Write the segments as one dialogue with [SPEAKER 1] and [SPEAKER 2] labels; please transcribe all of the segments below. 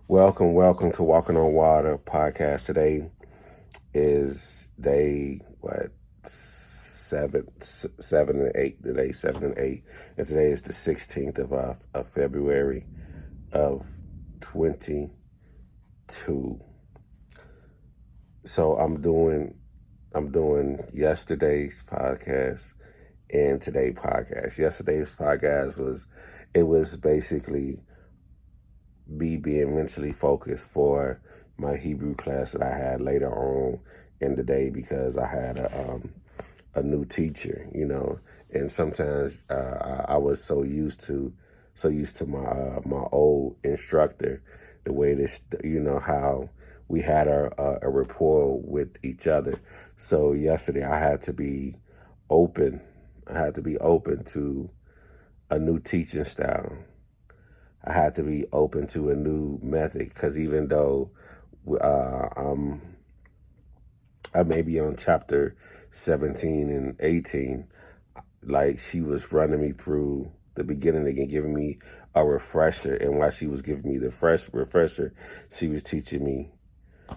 [SPEAKER 1] Welcome to Walking on Water podcast. Today is day seven and eight. Today 7 and 8, and today is the 16th of February of 22. So I'm doing yesterday's podcast and today's podcast. Yesterday's podcast was basically me being mentally focused for my Hebrew class that I had later on in the day because I had a new teacher, and sometimes I was so used to my old instructor, the way this, how we had a rapport with each other. So yesterday I had to be open. I had to be open to a new teaching style. I had to be open to a new method because even though uh, I'm, I may be on chapter 17 and 18, like she was running me through the beginning again, giving me a refresher. And while she was giving me the refresher, she was teaching me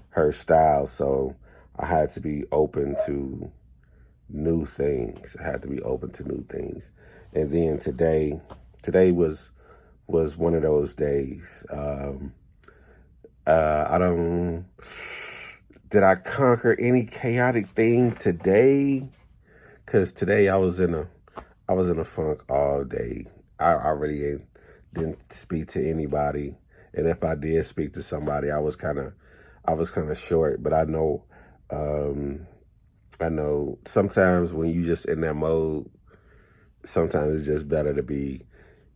[SPEAKER 1] her style. So I had to be open to new things. I had to be open to new things. And then today was one of those days. I don't. Did I conquer any chaotic thing today? Cause today I was in a funk all day. I really didn't speak to anybody, and if I did speak to somebody, I was kind of short. But I know sometimes when you just in that mode, sometimes it's just better to be.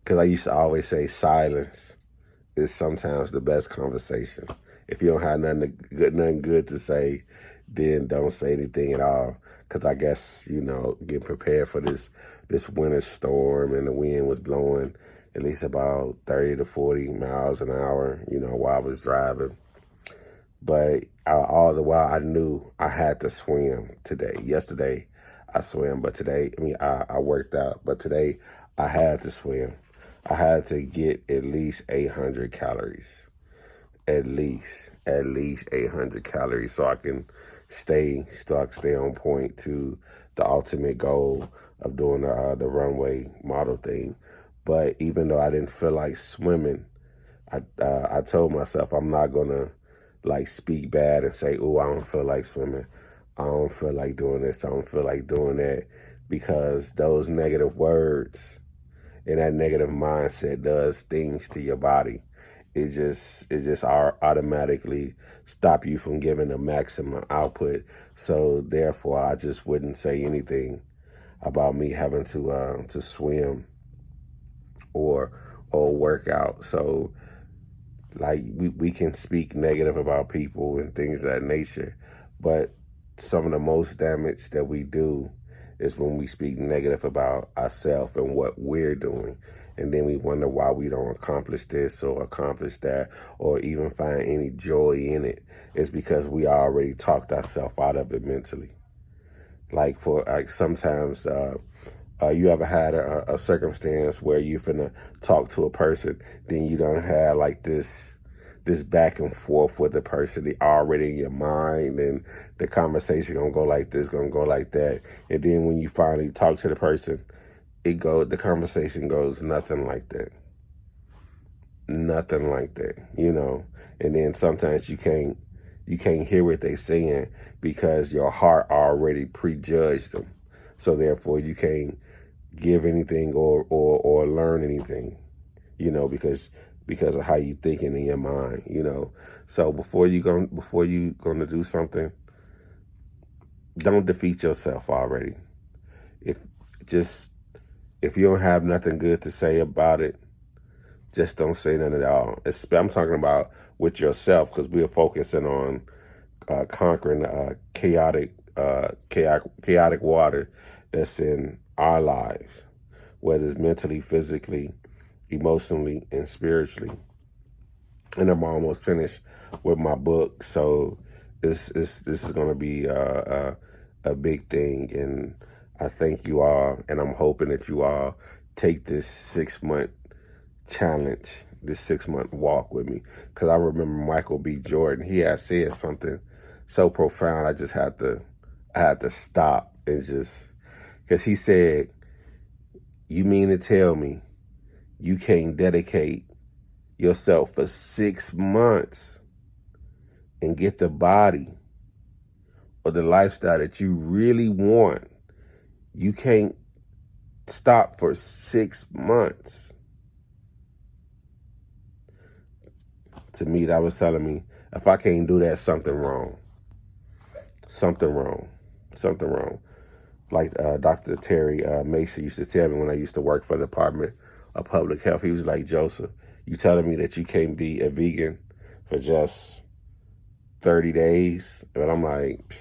[SPEAKER 1] Cause I used to always say silence is sometimes the best conversation. If you don't have nothing good to say, then don't say anything at all. Because I guess getting prepared for this winter storm, and the wind was blowing at least about 30 to 40 miles an hour. While I was driving. But all the while, I knew I had to swim today. Yesterday, I swam, but today, I worked out. But today, I had to swim. I had to get at least 800 calories. At least 800 calories, so I can stay on point to the ultimate goal of doing the runway model thing. But even though I didn't feel like swimming, I told myself I'm not gonna like speak bad and say, "Oh, I don't feel like swimming. I don't feel like doing this. I don't feel like doing that," because those negative words and that negative mindset does things to your body. It just automatically stop you from giving the maximum output. So therefore, I just wouldn't say anything about me having to swim or work out. So like we can speak negative about people and things of that nature, but some of the most damage that we do is when we speak negative about ourselves and what we're doing. And then we wonder why we don't accomplish this or accomplish that or even find any joy in it. It's because we already talked ourselves out of it mentally. Like sometimes you ever had a circumstance where you finna talk to a person, then you don't have like this back and forth with the person, they already in your mind, and the conversation gonna go like this, gonna go like that, and then when you finally talk to the person, the conversation goes nothing like that, nothing like that, and then sometimes you can't hear what they saying because your heart already prejudged them, so therefore you can't give anything or learn anything, because of how you thinking in your mind. So before you gonna do something, don't defeat yourself already. If just if you don't have nothing good to say about it, just don't say nothing at all. I'm talking about with yourself because we're focusing on conquering chaotic water that's in our lives, whether it's mentally, physically, emotionally, and spiritually. And I'm almost finished with my book, so this is going to be a big thing. And I thank you all, and I'm hoping that you all take this 6-month challenge this 6-month walk with me. Because I remember Michael B. Jordan, he had said something so profound. I had to stop and just, because he said, you mean to tell me you can't dedicate yourself for 6 months and get the body or the lifestyle that you really want? You can't stop for 6 months. To me, that was telling me, if I can't do that, something wrong. Something wrong. Something wrong. Like Dr. Terry Mason used to tell me when I used to work for the Department of Public Health. He was like, Joseph, you telling me that you can't be a vegan for just 30 days? But I'm like,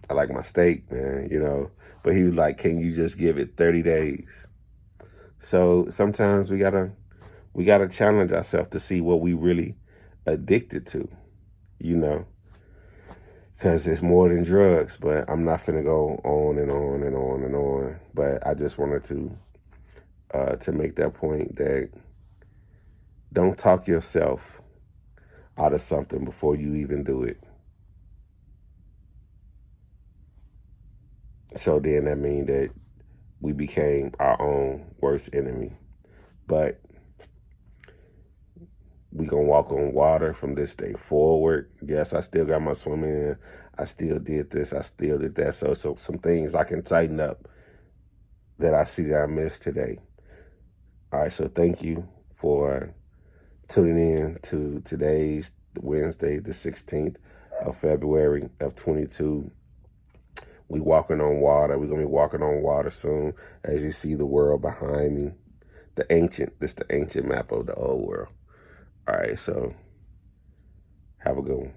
[SPEAKER 1] I like my steak, man, you know. But he was like, can you just give it 30 days? So sometimes we gotta challenge ourselves to see what we really addicted to, you know. Because it's more than drugs, but I'm not finna go on and on and on and on. But I just wanted to make that point that don't talk yourself out of something before you even do it. So then that means that we became our own worst enemy. But we gonna walk on water from this day forward. Yes, I still got my swimming in. I still did this. I still did that. So some things I can tighten up that I see that I missed today. All right, so thank you for tuning in to today's Wednesday, the 16th of February of 22. We walking on water. We're gonna be walking on water soon. As you see the world behind me, the ancient map of the old world. All right, so have a good one.